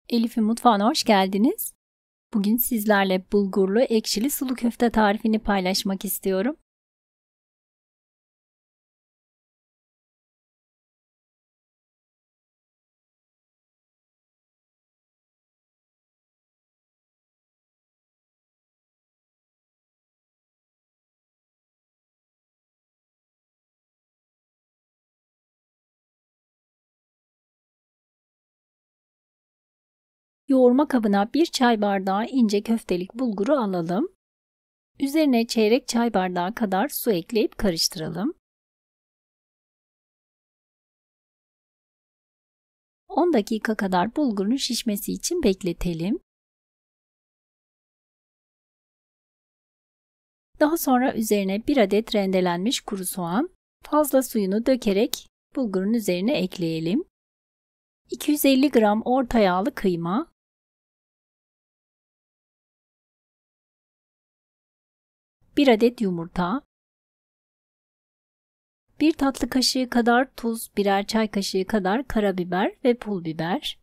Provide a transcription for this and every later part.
Elif'in mutfağına hoş geldiniz. Bugün sizlerle bulgurlu ekşili sulu köfte tarifini paylaşmak istiyorum. Yoğurma kabına 1 çay bardağı ince köftelik bulguru alalım. Üzerine çeyrek çay bardağı kadar su ekleyip karıştıralım. 10 dakika kadar bulgurun şişmesi için bekletelim. Daha sonra üzerine 1 adet rendelenmiş kuru soğan, fazla suyunu dökerek bulgurun üzerine ekleyelim. 250 gram orta yağlı kıyma, 1 adet yumurta, 1 tatlı kaşığı kadar tuz, birer çay kaşığı kadar karabiber ve pul biber,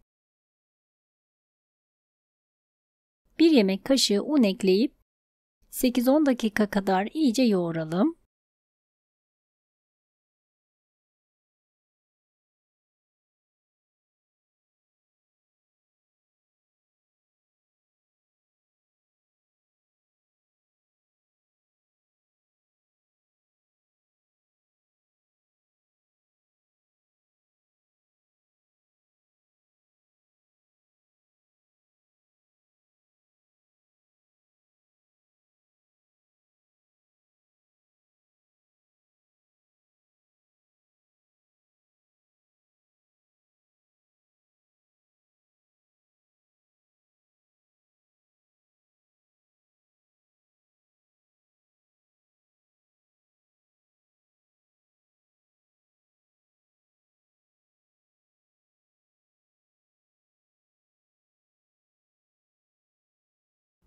1 yemek kaşığı un ekleyip 8-10 dakika kadar iyice yoğuralım.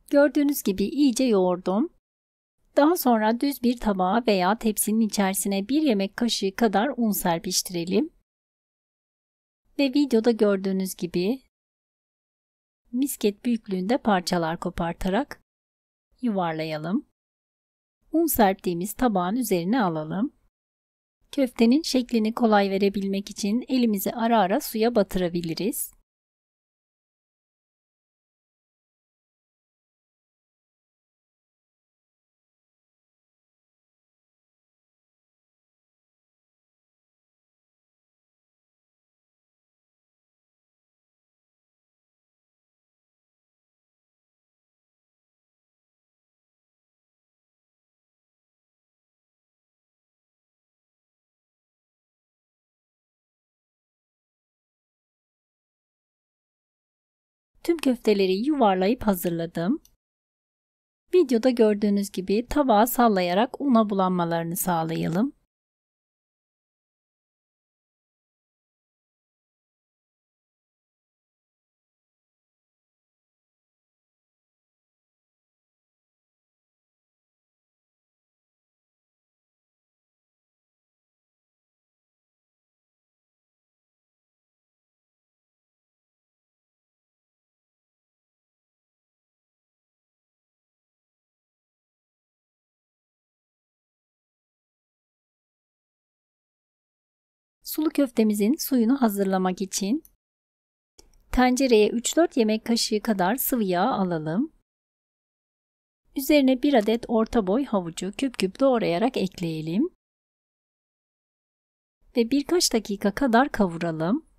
Gördüğünüz gibi iyice yoğurdum. Daha sonra düz bir tabağa veya tepsinin içerisine 1 yemek kaşığı kadar un serpiştirelim. Ve videoda gördüğünüz gibi misket büyüklüğünde parçalar kopartarak yuvarlayalım. Un serptiğimiz tabağın üzerine alalım. Köftenin şeklini kolay verebilmek için elimizi ara ara suya batırabiliriz. Tüm köfteleri yuvarlayıp hazırladım. Videoda gördüğünüz gibi tabağı sallayarak una bulanmalarını sağlayalım. Sulu köftemizin suyunu hazırlamak için tencereye 3-4 yemek kaşığı kadar sıvı yağ alalım. Üzerine 1 adet orta boy havucu küp küp doğrayarak ekleyelim. Ve birkaç dakika kadar kavuralım.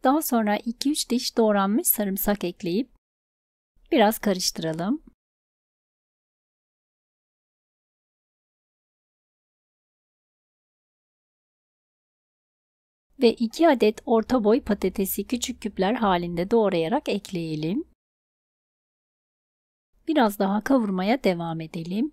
Daha sonra 2-3 diş doğranmış sarımsak ekleyip biraz karıştıralım. Ve 2 adet orta boy patatesi küçük küpler halinde doğrayarak ekleyelim. Biraz daha kavurmaya devam edelim.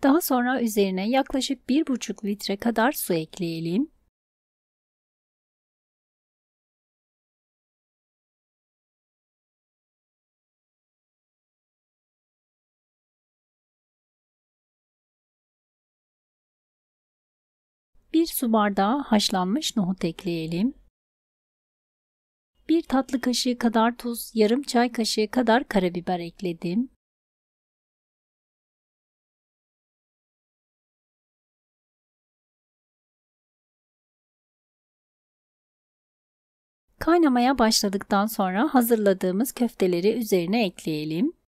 Daha sonra üzerine yaklaşık 1,5 litre kadar su ekleyelim. Bir su bardağı haşlanmış nohut ekleyelim. 1 tatlı kaşığı kadar tuz, yarım çay kaşığı kadar karabiber ekledim. Kaynamaya başladıktan sonra hazırladığımız köfteleri üzerine ekleyelim.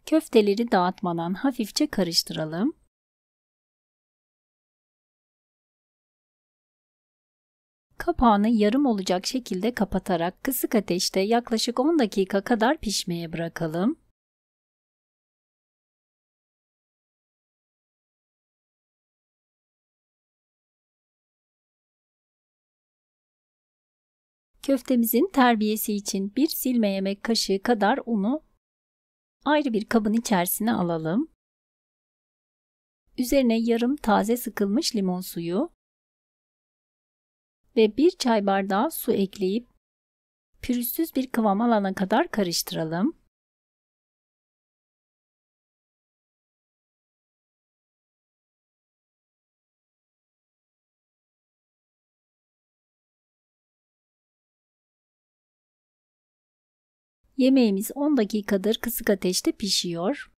Köfteleri dağıtmadan hafifçe karıştıralım. Kapağını yarım olacak şekilde kapatarak kısık ateşte yaklaşık 10 dakika kadar pişmeye bırakalım. Köftemizin terbiyesi için bir silme yemek kaşığı kadar unu ayrı bir kabın içerisine alalım. Üzerine yarım taze sıkılmış limon suyu ve 1 çay bardağı su ekleyip pürüzsüz bir kıvam alana kadar karıştıralım. Yemeğimiz 10 dakikadır kısık ateşte pişiyor.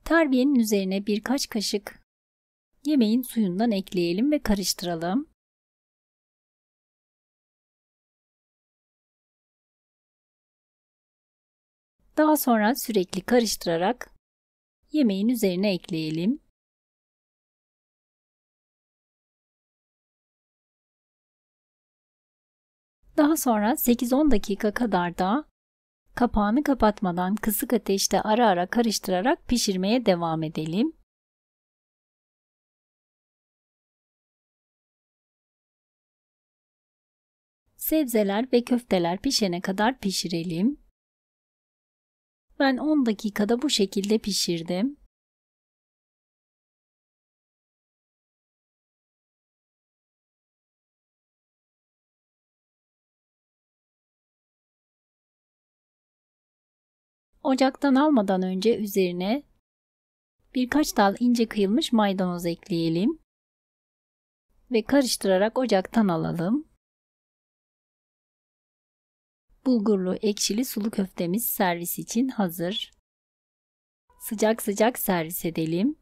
Terbiyenin üzerine birkaç kaşık yemeğin suyundan ekleyelim ve karıştıralım. Daha sonra sürekli karıştırarak yemeğin üzerine ekleyelim. Daha sonra 8-10 dakika kadar da kapağını kapatmadan kısık ateşte ara ara karıştırarak pişirmeye devam edelim. Sebzeler ve köfteler pişene kadar pişirelim. Ben 10 dakikada bu şekilde pişirdim. Ocaktan almadan önce üzerine birkaç dal ince kıyılmış maydanoz ekleyelim ve karıştırarak ocaktan alalım. Bulgurlu ekşili sulu köftemiz servis için hazır. Sıcak sıcak servis edelim.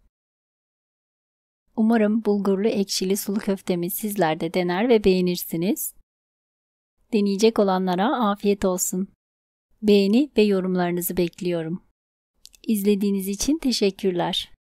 Umarım bulgurlu ekşili sulu köftemiz sizler de dener ve beğenirsiniz. Deneyecek olanlara afiyet olsun. Beğeni ve yorumlarınızı bekliyorum. İzlediğiniz için teşekkürler.